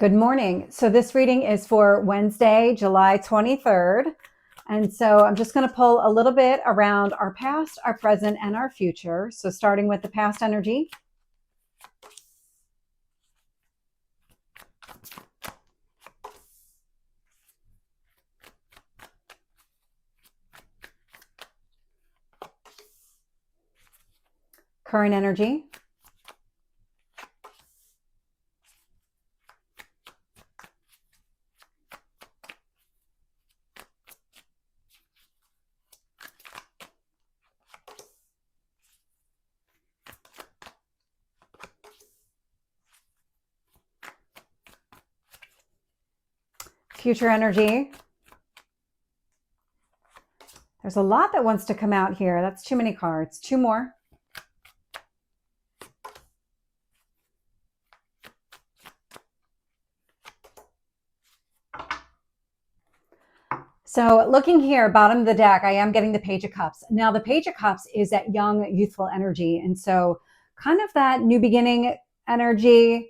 Good morning. So this reading is for Wednesday, July 23rd. And so I'm just going to pull a little bit around our past, our present, and our future. So starting with the past energy. Current energy. Future energy. There's a lot that wants to come out here. That's too many cards. Two more. So looking here, bottom of the deck, I am getting the Page of Cups. Now the Page of Cups is that young, youthful energy. And so kind of that new beginning energy,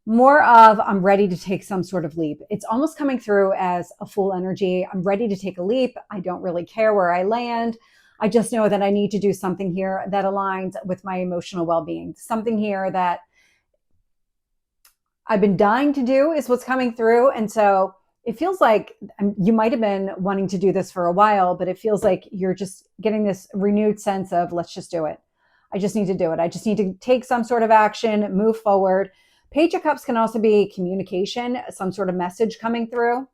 more of I'm ready to take some sort of leap. It's almost coming through as a Fool energy. I'm ready to take a leap. I don't really care where I land. I just know that I need to do something here that aligns with my emotional well-being. Something here that I've been dying to do is what's coming through. And so it feels like you might have been wanting to do this for a while, but it feels like you're just getting this renewed sense of let's just do it. I just need to do it. I just need to take some sort of action, move forward. Page of Cups can also be communication, some sort of message coming through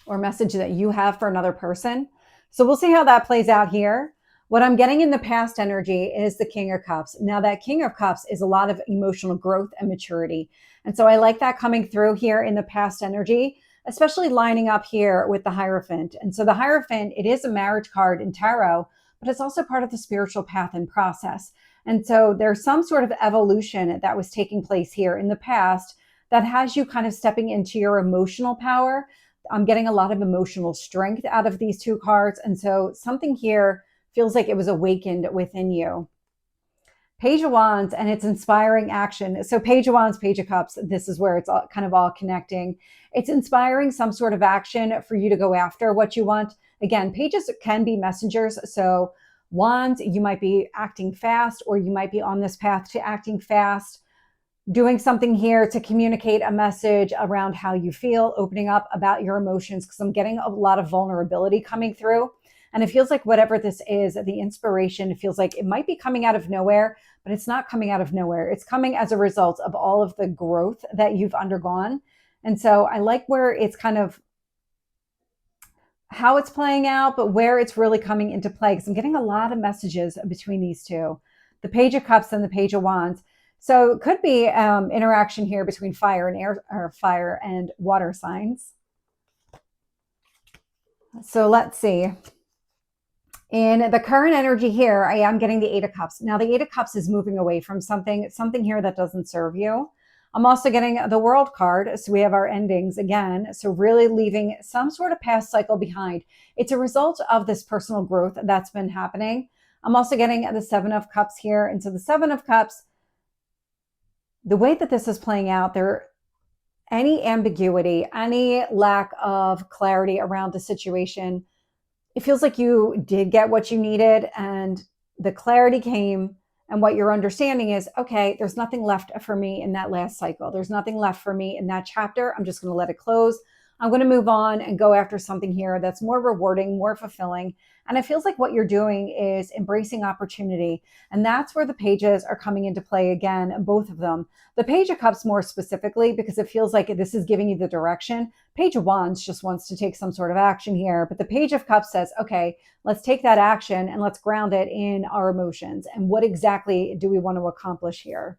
or message that you have for another person. So we'll see how that plays out here. What I'm getting in the past energy is the King of Cups. Now that King of Cups is a lot of emotional growth and maturity. And so I like that coming through here in the past energy, especially lining up here with the Hierophant. And so the Hierophant, it is a marriage card in tarot, but it's also part of the spiritual path and process. And so there's some sort of evolution that was taking place here in the past that has you kind of stepping into your emotional power. I'm getting a lot of emotional strength out of these two cards. And so something here feels like it was awakened within you. Page of Wands, and it's inspiring action. So Page of Wands, Page of Cups, this is where it's all, kind of all connecting. It's inspiring some sort of action for you to go after what you want. Again, pages can be messengers. So Wands, you might be acting fast, or you might be on this path to acting fast, doing something here to communicate a message around how you feel, opening up about your emotions, because I'm getting a lot of vulnerability coming through. And it feels like whatever this is, the inspiration, it feels like it might be coming out of nowhere, but it's not coming out of nowhere. It's coming as a result of all of the growth that you've undergone. And so I like where it's kind of how it's playing out, but where it's really coming into play, because I'm getting a lot of messages between these two, the Page of Cups and the Page of Wands. So it could be interaction here between fire and air, or fire and water signs. So let's see. In the current energy here, I am getting the Eight of Cups. Now, the Eight of Cups is moving away from something here that doesn't serve you. I'm also getting the World card. So we have our endings again. So really leaving some sort of past cycle behind. It's a result of this personal growth that's been happening. I'm also getting the Seven of Cups here. And so the Seven of Cups, the way that this is playing out, there any ambiguity, any lack of clarity around the situation, it feels like you did get what you needed and the clarity came, and what you're understanding is, okay, there's nothing left for me in that last cycle. There's nothing left for me in that chapter. I'm just going to let it close. I'm going to move on and go after something here that's more rewarding, more fulfilling. And it feels like what you're doing is embracing opportunity. And that's where the pages are coming into play again, both of them. The Page of Cups more specifically, because it feels like this is giving you the direction. Page of Wands just wants to take some sort of action here. But the Page of Cups says, okay, let's take that action and let's ground it in our emotions. And what exactly do we want to accomplish here?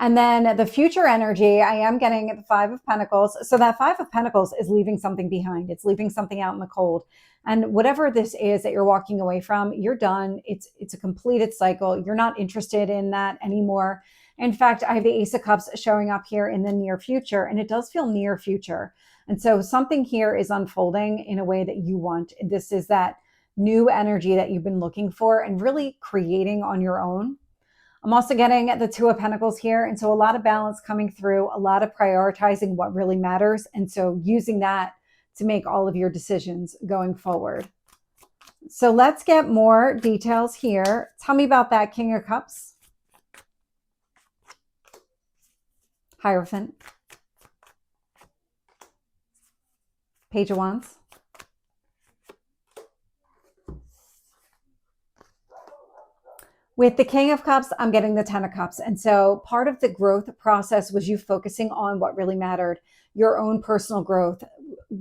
And then the future energy, I am getting the Five of Pentacles. So that Five of Pentacles is leaving something behind. It's leaving something out in the cold. And whatever this is that you're walking away from, you're done. It's a completed cycle. You're not interested in that anymore. In fact, I have the Ace of Cups showing up here in the near future, and it does feel near future. And so something here is unfolding in a way that you want. This is that new energy that you've been looking for and really creating on your own. I'm also getting the Two of Pentacles here. And so a lot of balance coming through, a lot of prioritizing what really matters. And so using that to make all of your decisions going forward. So let's get more details here. Tell me about that King of Cups. Hierophant. Page of Wands. With the King of Cups, I'm getting the Ten of Cups. And so part of the growth process was you focusing on what really mattered, your own personal growth,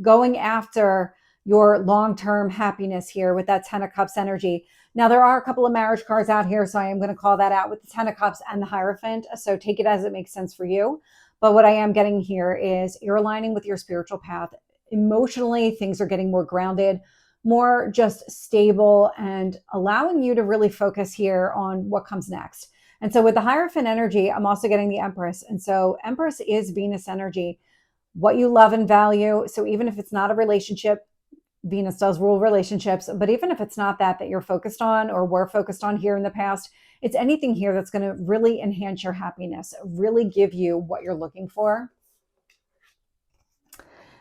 going after your long-term happiness here with that Ten of Cups energy. Now, there are a couple of marriage cards out here, so I am going to call that out with the Ten of Cups and the Hierophant. So take it as it makes sense for you. But what I am getting here is you're aligning with your spiritual path. Emotionally, things are getting more grounded, more just stable, and allowing you to really focus here on what comes next. And so with the Hierophant energy, I'm also getting the Empress. And so Empress is Venus energy, what you love and value. So even if it's not a relationship, Venus does rule relationships, but even if it's not that you're focused on or were focused on here in the past, it's anything here that's going to really enhance your happiness, really give you what you're looking for.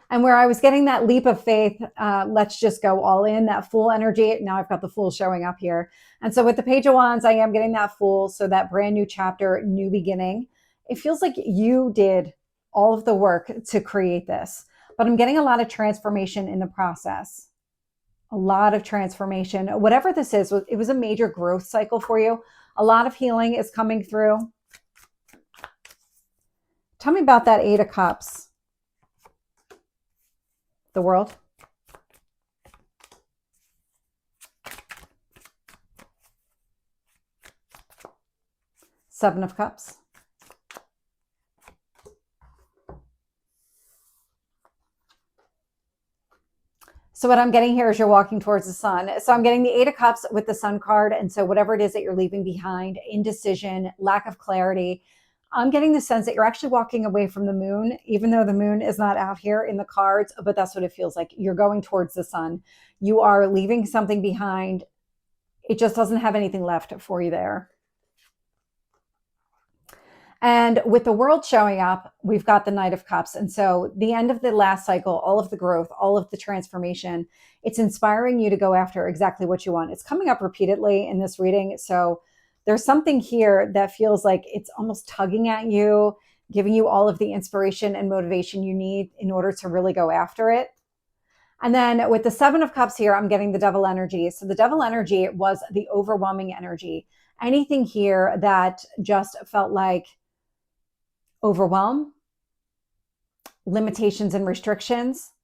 And where I was getting that leap of faith, let's just go all in, that Fool energy. Now I've got the Fool showing up here. And so with the Page of Wands, I am getting that Fool. So that brand new chapter, new beginning. It feels like you did all of the work to create this, but I'm getting a lot of transformation in the process. A lot of transformation. Whatever this is, it was a major growth cycle for you. A lot of healing is coming through. Tell me about that Eight of Cups. The World. Seven of Cups. So what I'm getting here is you're walking towards the sun. So I'm getting the Eight of Cups with the Sun card. And so whatever it is that you're leaving behind, indecision, lack of clarity, I'm getting the sense that you're actually walking away from the moon, even though the moon is not out here in the cards, but that's what it feels like. You're going towards the sun. You are leaving something behind. It just doesn't have anything left for you there. And with the World showing up, we've got the Knight of Cups. And so the end of the last cycle, all of the growth, all of the transformation, it's inspiring you to go after exactly what you want. It's coming up repeatedly in this reading. So there's something here that feels like it's almost tugging at you, giving you all of the inspiration and motivation you need in order to really go after it. And then with the Seven of Cups here, I'm getting the Devil energy. So the Devil energy was the overwhelming energy. Anything here that just felt like overwhelm, limitations and restrictions,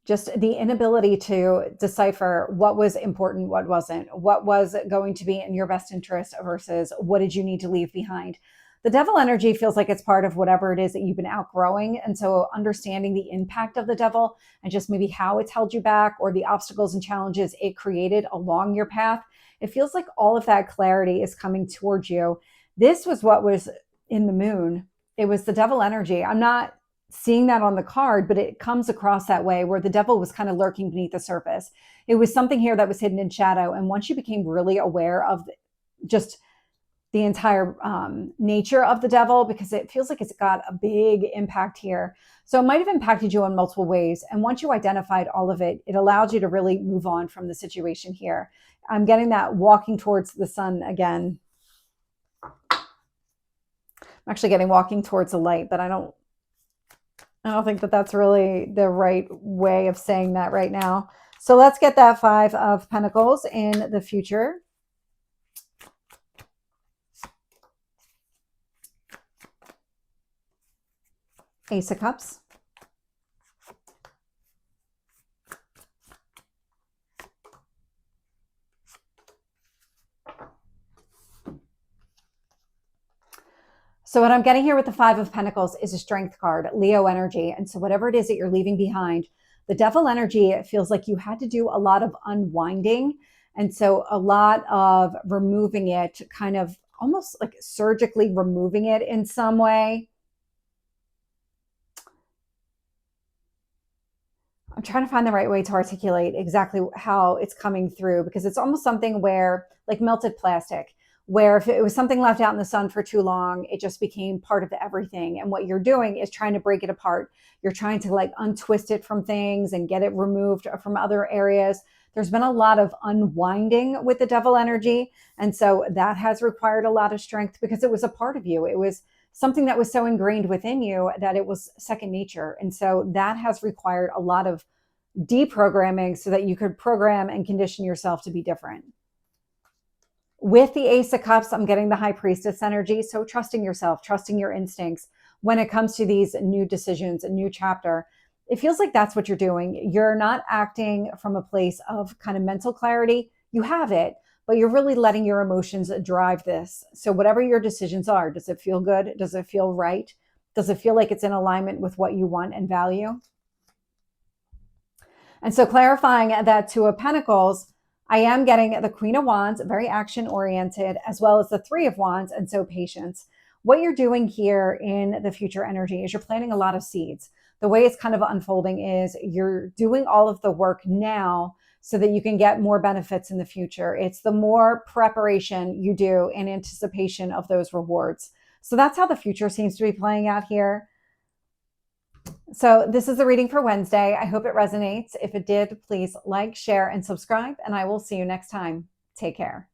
just the inability to decipher what was important, what wasn't, what was going to be in your best interest versus what did you need to leave behind. The Devil energy feels like it's part of whatever it is that you've been outgrowing. And so understanding the impact of the Devil and just maybe how it's held you back or the obstacles and challenges it created along your path, it feels like all of that clarity is coming towards you. This was what was in the moon. It was the Devil energy. I'm not seeing that on the card, but it comes across that way where the Devil was kind of lurking beneath the surface. It was something here that was hidden in shadow. And once you became really aware of just the entire nature of the Devil, because it feels like it's got a big impact here. So it might have impacted you in multiple ways. And once you identified all of it, it allowed you to really move on from the situation here. I'm getting that walking towards the sun again. I'm actually getting walking towards the light, but I don't think that that's really the right way of saying that right now. So let's get that Five of Pentacles in the future. Ace of Cups. So what I'm getting here with the Five of Pentacles is a Strength card, Leo energy. And so whatever it is that you're leaving behind, the Devil energy, it feels like you had to do a lot of unwinding. And so a lot of removing it, kind of almost like surgically removing it in some way. I'm trying to find the right way to articulate exactly how it's coming through, because it's almost something where, like melted plastic, where if it was something left out in the sun for too long, it just became part of everything. And what you're doing is trying to break it apart. You're trying to like untwist it from things and get it removed from other areas. There's been a lot of unwinding with the devil energy. And so that has required a lot of strength because it was a part of you. It was something that was so ingrained within you that it was second nature. And so that has required a lot of deprogramming so that you could program and condition yourself to be different. With the Ace of Cups, I'm getting the High Priestess energy. So trusting yourself, trusting your instincts when it comes to these new decisions, a new chapter. It feels like that's what you're doing. You're not acting from a place of kind of mental clarity. You have it, but you're really letting your emotions drive this. So whatever your decisions are, does it feel good? Does it feel right? Does it feel like it's in alignment with what you want and value? And so clarifying that Two of Pentacles, I am getting the Queen of Wands, very action oriented, as well as the Three of Wands, and so patience. What you're doing here in the future energy is you're planting a lot of seeds. The way it's kind of unfolding is you're doing all of the work now so that you can get more benefits in the future. It's the more preparation you do in anticipation of those rewards. So that's how the future seems to be playing out here. So this is the reading for Wednesday. I hope it resonates. If it did, please like, share, and subscribe, and I will see you next time. Take care.